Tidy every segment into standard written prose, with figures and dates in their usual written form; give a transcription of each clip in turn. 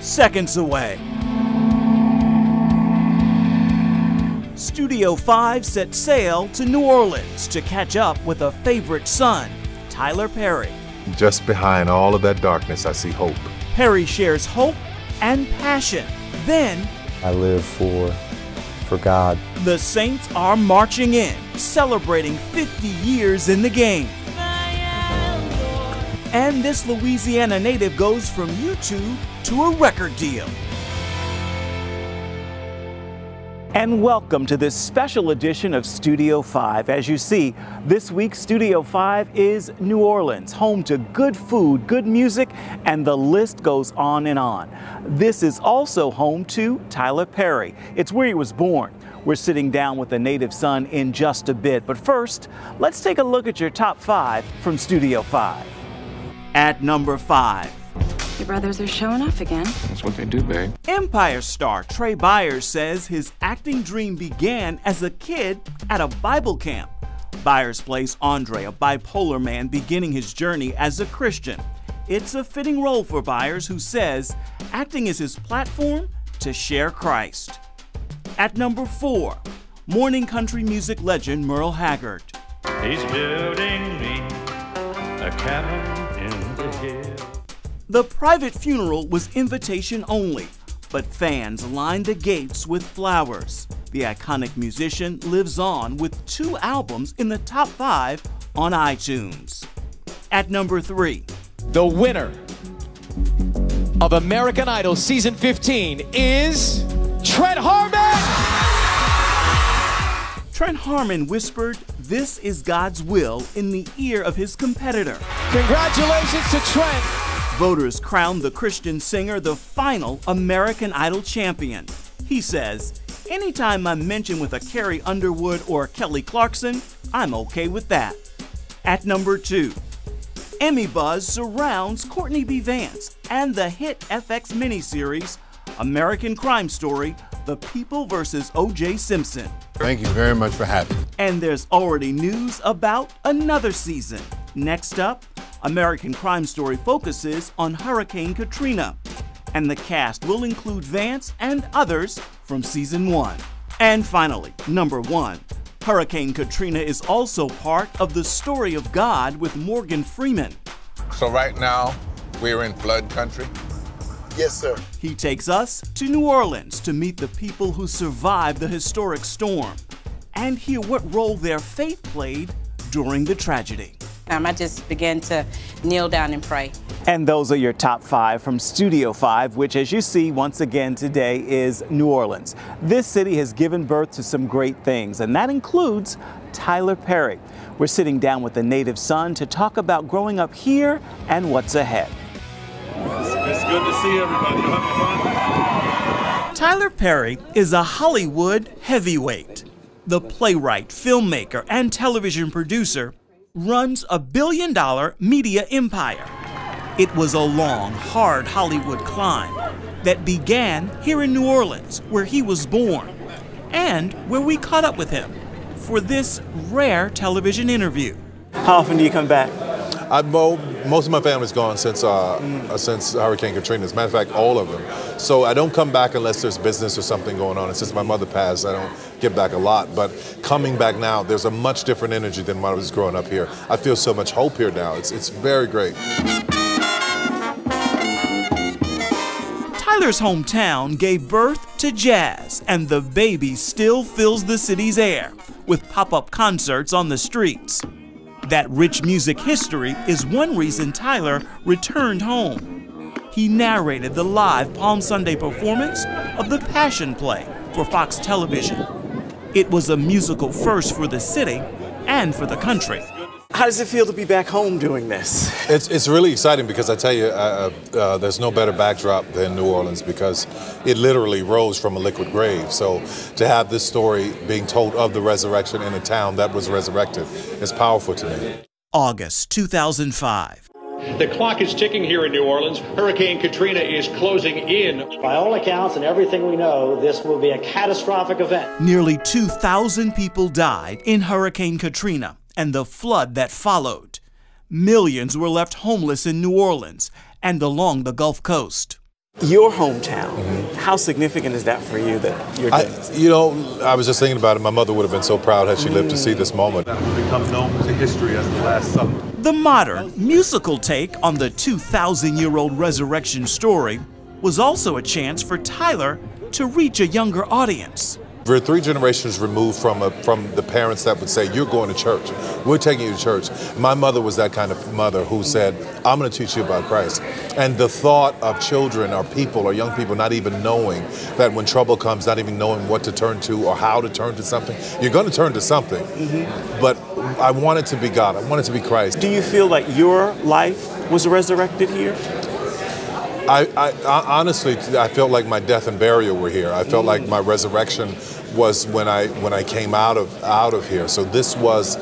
seconds away. Studio 5 set sail to New Orleans to catch up with a favorite son, Tyler Perry. Just behind all of that darkness, I see hope. Perry shares hope and passion. Then, I live for God. The Saints are marching in, celebrating 50 years in the game. And this Louisiana native goes from YouTube to a record deal. And welcome to this special edition of Studio 5. As you see, this week Studio 5 is New Orleans, home to good food, good music, and the list goes on and on. This is also home to Tyler Perry. It's where he was born. We're sitting down with the native son in just a bit, but first, let's take a look at your top 5 from Studio 5. At number 5. Your brothers are showing off again. That's what they do, babe. Empire star Trey Byers says his acting dream began as a kid at a Bible camp. Byers plays Andre, a bipolar man beginning his journey as a Christian. It's a fitting role for Byers, who says acting is his platform to share Christ. At number 4, morning country music legend Merle Haggard. He's building me a cabin in the hill. The private funeral was invitation only, but fans lined the gates with flowers. The iconic musician lives on with 2 albums in the top 5 on iTunes. At number 3, the winner of American Idol Season 15 is Trent Harmon! Trent Harmon whispered, "This is God's will," in the ear of his competitor. Congratulations to Trent! Voters crowned the Christian singer the final American Idol champion. He says, "Anytime I'm mentioned with a Carrie Underwood or Kelly Clarkson, I'm okay with that." At number 2, Emmy buzz surrounds Courtney B. Vance and the hit FX miniseries American Crime Story, The People vs. O.J. Simpson. Thank you very much for having me. And there's already news about another season. Next up, American Crime Story focuses on Hurricane Katrina, and the cast will include Vance and others from season 1. And finally, number 1, Hurricane Katrina is also part of the story of God with Morgan Freeman. So right now, we're in flood country? Yes, sir. He takes us to New Orleans to meet the people who survived the historic storm and hear what role their faith played during the tragedy. I just began to kneel down and pray. And those are your top 5 from Studio 5, which, as you see once again today, is New Orleans. This city has given birth to some great things, and that includes Tyler Perry. We're sitting down with the native son to talk about growing up here and what's ahead. It's good to see everybody. You having fun? Tyler Perry is a Hollywood heavyweight. The playwright, filmmaker, and television producer runs a billion-dollar media empire. It was a long, hard Hollywood climb that began here in New Orleans, where he was born, and where we caught up with him for this rare television interview. How often do you come back? Most of my family's gone since Hurricane Katrina. As a matter of fact, all of them. So I don't come back unless there's business or something going on. And since my mother passed, I don't get back a lot. But coming back now, there's a much different energy than when I was growing up here. I feel so much hope here now. It's very great. Tyler's hometown gave birth to jazz, and the baby still fills the city's air with pop-up concerts on the streets. That rich music history is one reason Tyler returned home. He narrated the live Palm Sunday performance of The Passion Play for Fox Television. It was a musical first for the city and for the country. How does it feel to be back home doing this? It's really exciting because I tell you, there's no better backdrop than New Orleans because it literally rose from a liquid grave. So to have this story being told of the resurrection in a town that was resurrected is powerful to me. August 2005. The clock is ticking here in New Orleans. Hurricane Katrina is closing in. By all accounts and everything we know, this will be a catastrophic event. Nearly 2,000 people died in Hurricane Katrina and the flood that followed. Millions were left homeless in New Orleans and along the Gulf Coast. Your hometown, how significant is that for you that you're doing this? You know, I was just thinking about it. My mother would have been so proud had she lived to see this moment. That will become known to history as the Last Supper. The modern musical take on the 2,000-year-old resurrection story was also a chance for Tyler to reach a younger audience. We're 3 generations removed from the parents that would say, you're going to church. We're taking you to church. My mother was that kind of mother who said, I'm going to teach you about Christ. And the thought of children or people or young people not even knowing that when trouble comes, not even knowing what to turn to or how to turn to something. You're going to turn to something. But I want it to be God. I want it to be Christ. Do you feel like your life was resurrected here? I honestly, I felt like my death and burial were here. I felt like my resurrection was when I came out of here. So this was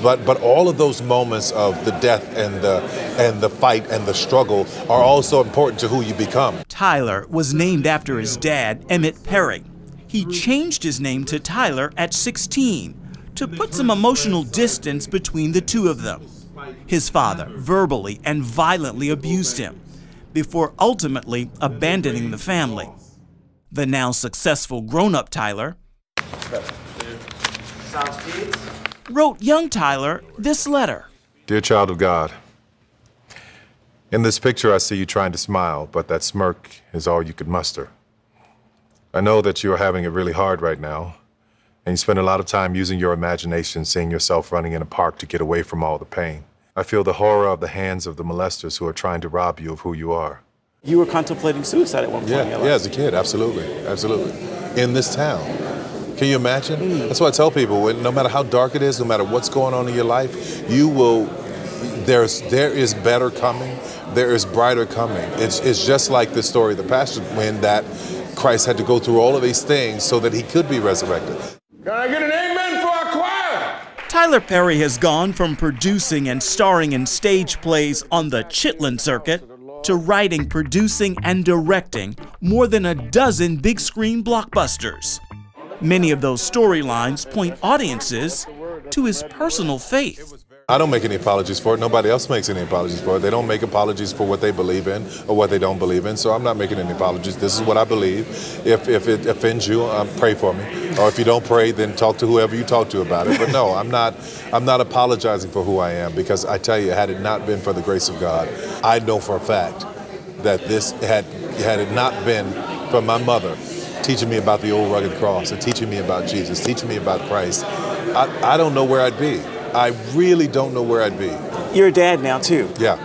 but all of those moments of the death and the fight and the struggle are also important to who you become. Tyler was named after his dad, Emmett Perry. He changed his name to Tyler at 16 to put some emotional distance between the two of them. His father verbally and violently abused him before ultimately abandoning the family. The now successful grown-up Tyler wrote young Tyler this letter. Dear child of God, in this picture I see you trying to smile, but that smirk is all you could muster. I know that you are having it really hard right now, and you spend a lot of time using your imagination, seeing yourself running in a park to get away from all the pain. I feel the horror of the hands of the molesters who are trying to rob you of who you are. You were contemplating suicide at one point in your life. Yeah, as a kid, absolutely, absolutely. In this town. Can you imagine? That's what I tell people, no matter how dark it is, no matter what's going on in your life, there is better coming, there is brighter coming. It's just like the story of the pastor, when that Christ had to go through all of these things so that he could be resurrected. Can I get an amen for our choir? Tyler Perry has gone from producing and starring in stage plays on the Chitlin circuit to writing, producing, and directing more than a dozen big-screen blockbusters. Many of those storylines point audiences to his personal faith. I don't make any apologies for it. Nobody else makes any apologies for it. They don't make apologies for what they believe in or what they don't believe in, so I'm not making any apologies. This is what I believe. If it offends you, pray for me. Or if you don't pray, then talk to whoever you talk to about it. But no, I'm not apologizing for who I am, because I tell you, had it not been for the grace of God, I know for a fact that this had it not been for my mother teaching me about the old rugged cross and teaching me about Jesus, teaching me about Christ, I don't know where I'd be. I really don't know where I'd be. You're a dad now, too. Yeah.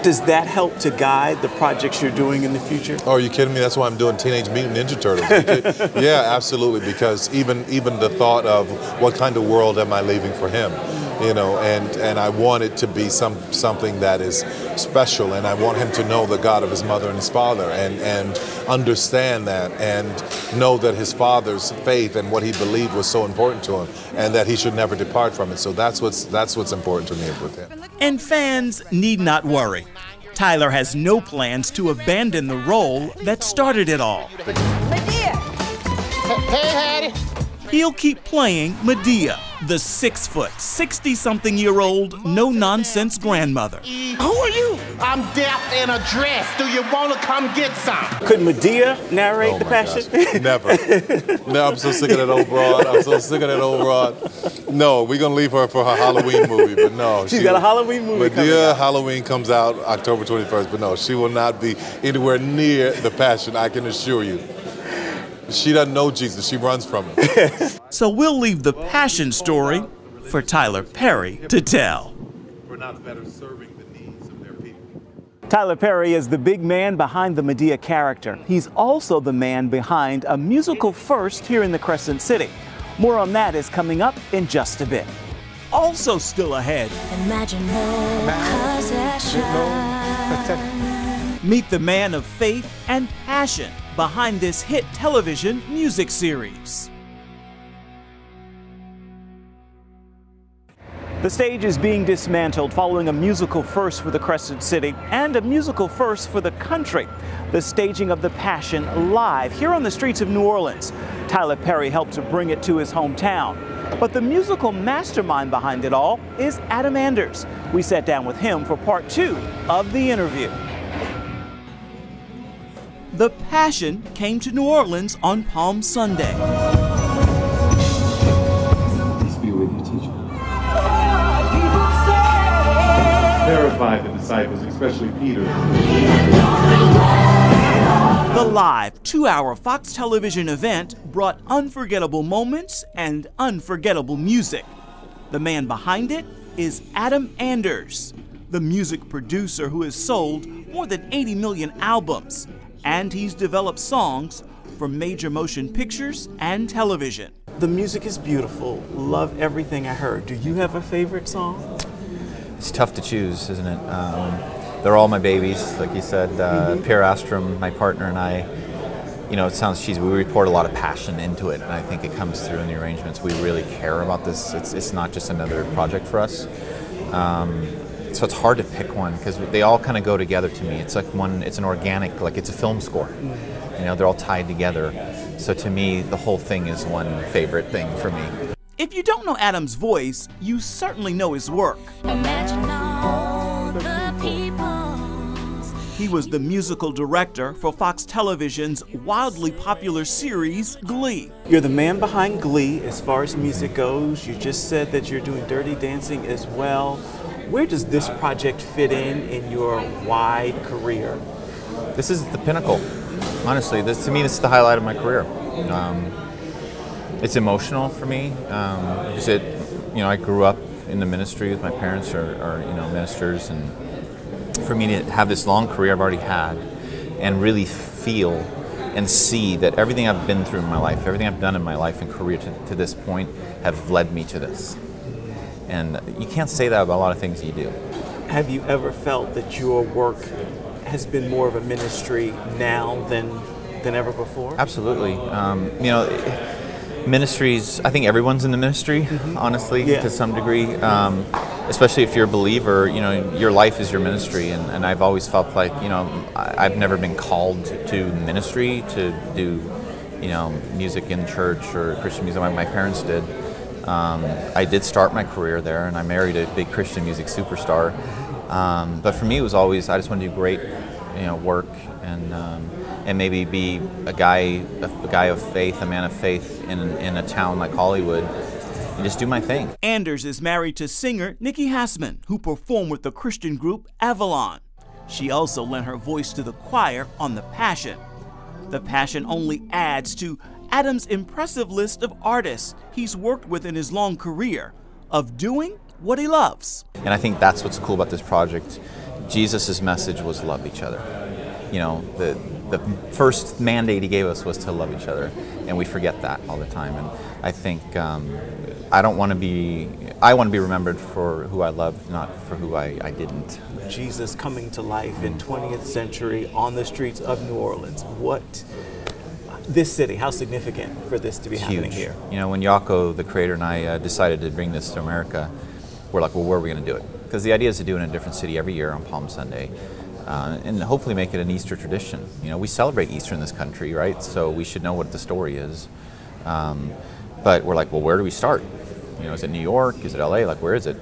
Does that help to guide the projects you're doing in the future? Oh, are you kidding me? That's why I'm doing Teenage Mutant Ninja Turtles. Yeah, absolutely, because even the thought of what kind of world am I leaving for him? You know, and I want it to be something that is special, and I want him to know the God of his mother and his father, and understand that, and know that his father's faith and what he believed was so important to him, and that he should never depart from it. So that's what's important to me with him. And fans need not worry. Tyler has no plans to abandon the role that started it all. Medea! Hey, Hattie! He'll keep playing Medea, the 6-foot, 60-something-year-old, no-nonsense grandmother. Who are you? I'm deaf in a dress. Do you want to come get some? Could Medea narrate The Passion? Never. No, I'm so sick of that old broad. I'm so sick of that old broad. No, we're going to leave her for her Halloween movie, but no. She's got a Halloween movie coming out. Halloween comes out October 21st, but no, she will not be anywhere near The Passion, I can assure you. She doesn't know Jesus. She runs from him. So we'll leave the Passion story for Tyler Perry to tell. We're not better serving the needs of their people. Tyler Perry is the big man behind the Medea character. He's also the man behind a musical first here in the Crescent City. More on that is coming up in just a bit. Also still ahead. Imagine no possession. Meet the man of faith and passion behind this hit television music series. The stage is being dismantled following a musical first for the Crescent City and a musical first for the country. The staging of The Passion live here on the streets of New Orleans. Tyler Perry helped to bring it to his hometown. But the musical mastermind behind it all is Adam Anders. We sat down with him for part 2 of the interview. The Passion came to New Orleans on Palm Sunday. Peace be with you, teacher. Terrified the disciples, especially Peter. The live 2-hour Fox television event brought unforgettable moments and unforgettable music. The man behind it is Adam Anders, the music producer who has sold more than 80 million albums, and he's developed songs for major motion pictures and television. The music is beautiful. Love everything I heard. Do you have a favorite song? It's tough to choose, isn't it? They're all my babies, like you said. Pierre Astrom, my partner, and I, you know, it sounds cheesy, we report a lot of passion into it, and I think it comes through in the arrangements. We really care about this. It's not just another project for us. So it's hard to pick one because they all kind of go together to me. It's like it's an organic, like it's a film score. You know, they're all tied together. So to me, the whole thing is one favorite thing for me. If you don't know Adam's voice, you certainly know his work. Imagine all the people. He was the musical director for Fox Television's wildly popular series, Glee. You're the man behind Glee as far as music goes. You just said that you're doing Dirty Dancing as well. Where does this project fit in your wide career? This is the pinnacle. Honestly, to me, this is the highlight of my career. It's emotional for me. I grew up in the ministry with my parents are ministers, and for me to have this long career I've already had and really feel and see that everything I've been through in my life, everything I've done in my life and career to this point have led me to this. And you can't say that about a lot of things you do. Have you ever felt that your work has been more of a ministry now than ever before? Absolutely. Ministries, I think everyone's in the ministry, honestly, to some degree. Especially if you're a believer, your life is your ministry. And I've always felt like, I've never been called to ministry to do, music in church or Christian music like my parents did. I did start my career there, and I married a big Christian music superstar. But for me, it was always, I just want to do great, work and maybe be a guy of faith, a man of faith in a town like Hollywood, and just do my thing. Anders is married to singer Nikki Hassman, who performed with the Christian group Avalon. She also lent her voice to the choir on The Passion. The Passion only adds to Adam's impressive list of artists he's worked with in his long career, of doing what he loves. And I think that's what's cool about this project. Jesus' message was love each other. The first mandate he gave us was to love each other, and we forget that all the time. And I think I want to be remembered for who I loved, not for who I didn't. Jesus coming to life in 20th century on the streets of New Orleans. This city, how significant for this to be happening here? When Yako, the creator, and I decided to bring this to America, we're like, well, where are we going to do it? Because the idea is to do it in a different city every year on Palm Sunday. And hopefully make it an Easter tradition. We celebrate Easter in this country, right? So we should know what the story is. But we're like, well, where do we start? Is it New York? Is it LA? Like, where is it?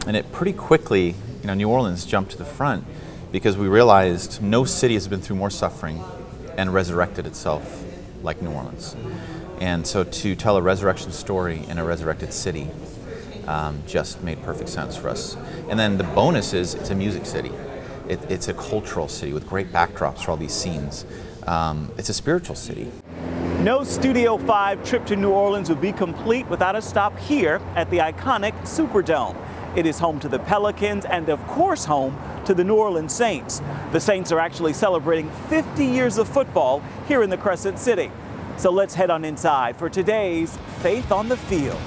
And it pretty quickly, New Orleans jumped to the front because we realized no city has been through more suffering and resurrected itself like New Orleans. And so to tell a resurrection story in a resurrected city just made perfect sense for us. And then the bonus is it's a music city. It's a cultural city with great backdrops for all these scenes. It's a spiritual city. No Studio 5 trip to New Orleans would be complete without a stop here at the iconic Superdome. It is home to the Pelicans and, of course, home to the New Orleans Saints. The Saints are actually celebrating 50 years of football here in the Crescent City. So let's head on inside for today's Faith on the Field.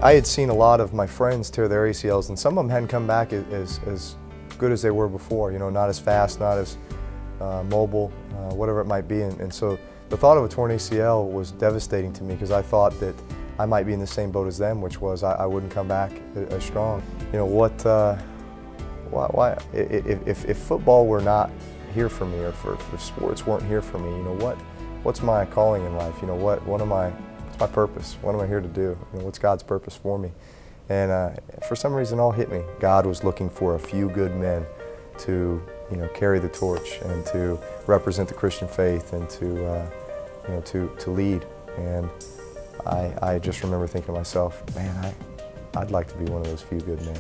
I had seen a lot of my friends tear their ACLs, and some of them hadn't come back as good as they were before, not as fast, not as mobile, whatever it might be. And so the thought of a torn ACL was devastating to me because I thought that I might be in the same boat as them, which was I wouldn't come back as strong. Why, if football were not here for me, or if sports weren't here for me, what's my calling in life? What's my purpose? What am I here to do? What's God's purpose for me? And for some reason, it all hit me. God was looking for a few good men to, carry the torch and to represent the Christian faith and to lead. And I just remember thinking to myself, man, I'd like to be one of those few good men.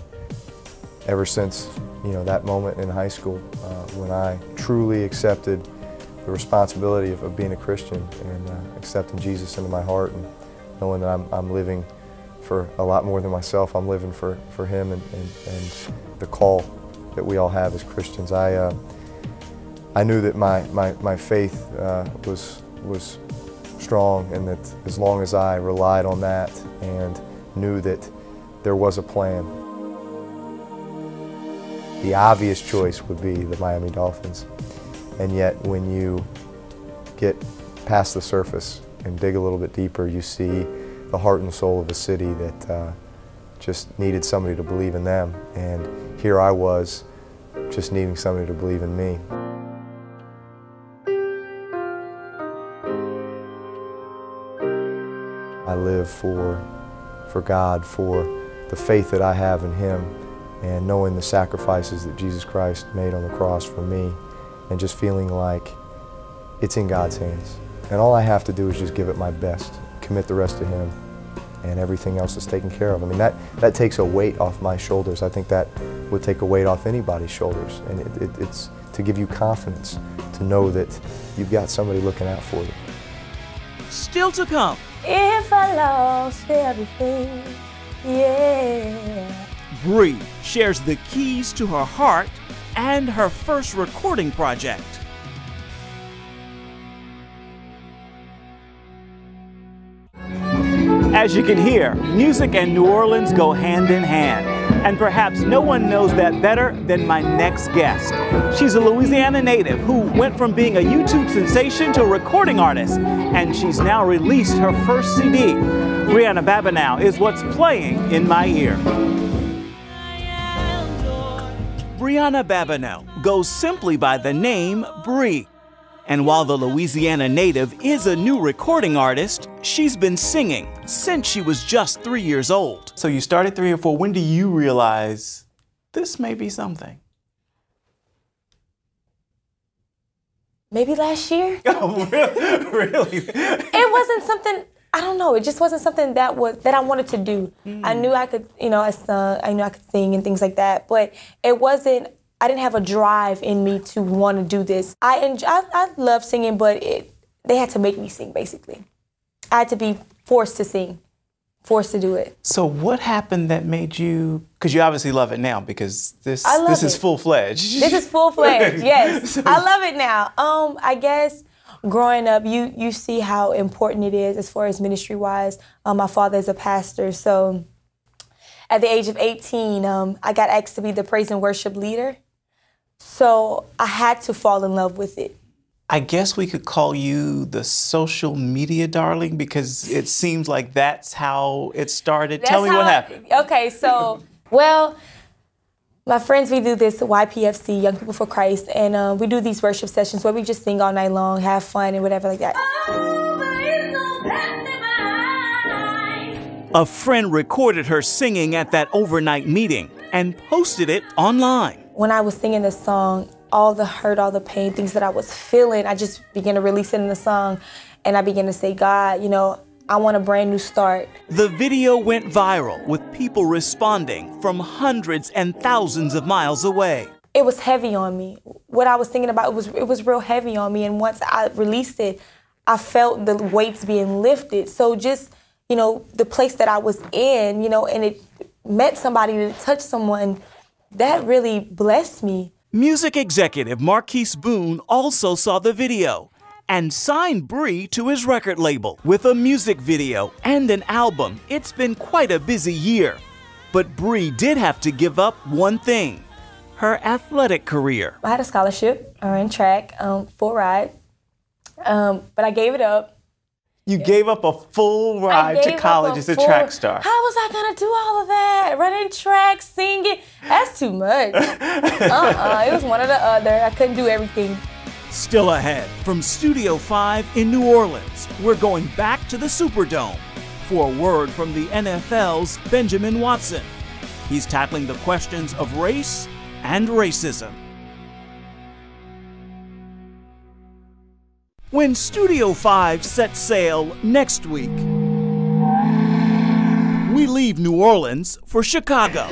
Ever since, that moment in high school, when I truly accepted the responsibility of being a Christian and accepting Jesus into my heart and knowing that I'm living for a lot more than myself. I'm living for Him and the call that we all have as Christians. I knew that my faith was strong, and that as long as I relied on that and knew that there was a plan, the obvious choice would be the Miami Dolphins. And yet when you get past the surface and dig a little bit deeper, you see the heart and soul of a city that just needed somebody to believe in them. And here I was, just needing somebody to believe in me. I live for God, for the faith that I have in Him, and knowing the sacrifices that Jesus Christ made on the cross for me, and just feeling like it's in God's hands. And all I have to do is just give it my best, commit the rest to Him, and everything else is taken care of. I mean, that takes a weight off my shoulders. I think that would take a weight off anybody's shoulders. And it's to give you confidence, to know that you've got somebody looking out for you. Still to come. If I lost everything, yeah. Bree shares the keys to her heart and her first recording project. As you can hear, music and New Orleans go hand in hand. And perhaps no one knows that better than my next guest. She's a Louisiana native who went from being a YouTube sensation to a recording artist, and she's now released her first CD. Briana Babineaux is what's playing in my ear. Briana Babineaux goes simply by the name Bree. And while the Louisiana native is a new recording artist, she's been singing since she was just 3 years old. So you started 3 or 4. When do you realize this may be something? Maybe last year. Oh, really? It wasn't something, I don't know, it just wasn't something that I wanted to do. I knew I could, I knew I could sing and things like that, but it wasn't, I didn't have a drive in me to want to do this. I love singing, but they had to make me sing, basically. I had to be forced to sing, forced to do it. So what happened that made you, because you obviously love it now, because this is full-fledged. This is full-fledged, yes. I love it now. I guess growing up, you see how important it is as far as ministry-wise. My father is a pastor, so at the age of 18, I got asked to be the praise and worship leader. So I had to fall in love with it. I guess we could call you the social media darling, because it seems like that's how it started. Tell me what happened. Okay, so, well, my friends, we do this YPFC, Young People for Christ, and we do these worship sessions where we just sing all night long, have fun and whatever like that. A friend recorded her singing at that overnight meeting and posted it online. When I was singing this song, all the hurt, all the pain, things that I was feeling, I just began to release it in the song, and I began to say, God, I want a brand new start. The video went viral with people responding from hundreds and thousands of miles away. It was heavy on me. What I was thinking about, it was real heavy on me, and once I released it, I felt the weights being lifted. So just, the place that I was in, and it met somebody, to touch someone, that really blessed me. Music executive Marquise Boone also saw the video and signed Bree to his record label. With a music video and an album, it's been quite a busy year. But Bree did have to give up one thing, her athletic career. I had a scholarship in track, full ride, but I gave it up. You gave up a full ride to college as a track star. How was I gonna do all of that? Running track, singing, that's too much. It was one or the other. I couldn't do everything. Still ahead, from Studio 5 in New Orleans, we're going back to the Superdome for a word from the NFL's Benjamin Watson. He's tackling the questions of race and racism. When Studio 5 sets sail next week, we leave New Orleans for Chicago,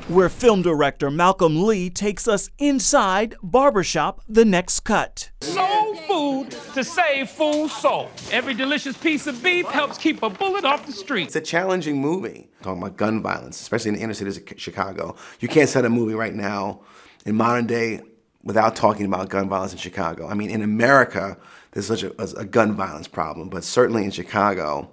where film director Malcolm Lee takes us inside Barbershop The Next Cut. Soul food to save food soul. Every delicious piece of beef helps keep a bullet off the street. It's a challenging movie. Talking about gun violence, especially in the inner cities of Chicago. You can't set a movie right now in modern day without talking about gun violence in Chicago. I mean, in America, there's such a gun violence problem, but certainly in Chicago,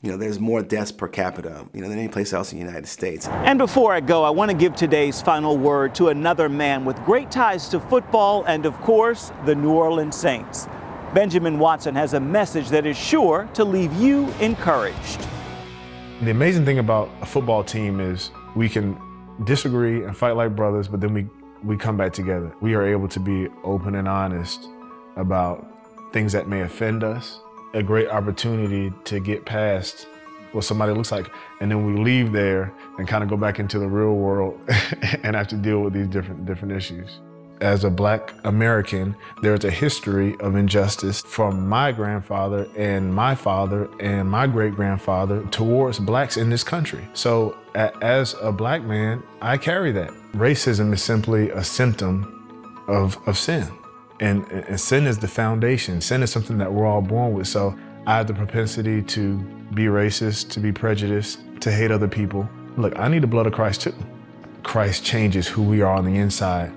you know, there's more deaths per capita, you know, than any place else in the United States. And before I go, I want to give today's final word to another man with great ties to football and, of course, the New Orleans Saints. Benjamin Watson has a message that is sure to leave you encouraged. The amazing thing about a football team is we can disagree and fight like brothers, but then we come back together. We are able to be open and honest about things that may offend us. A great opportunity to get past what somebody looks like, and then we leave there and kind of go back into the real world and have to deal with these different issues. As a Black American, there's a history of injustice from my grandfather and my father and my great-grandfather towards Blacks in this country. So as a Black man, I carry that. Racism is simply a symptom of sin. And sin is the foundation. Sin is something that we're all born with. So I have the propensity to be racist, to be prejudiced, to hate other people. Look, I need the blood of Christ too. Christ changes who we are on the inside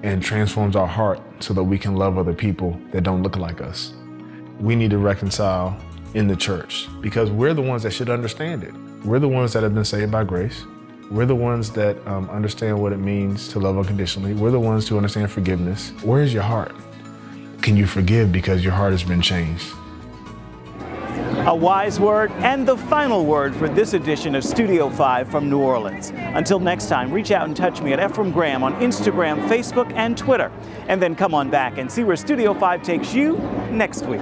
and transforms our heart so that we can love other people that don't look like us. We need to reconcile in the church because we're the ones that should understand it. We're the ones that have been saved by grace. We're the ones that understand what it means to love unconditionally. We're the ones who understand forgiveness. Where is your heart? Can you forgive because your heart has been changed? A wise word and the final word for this edition of Studio 5 from New Orleans. Until next time, reach out and touch me at Ephraim Graham on Instagram, Facebook, and Twitter. And then come on back and see where Studio 5 takes you next week.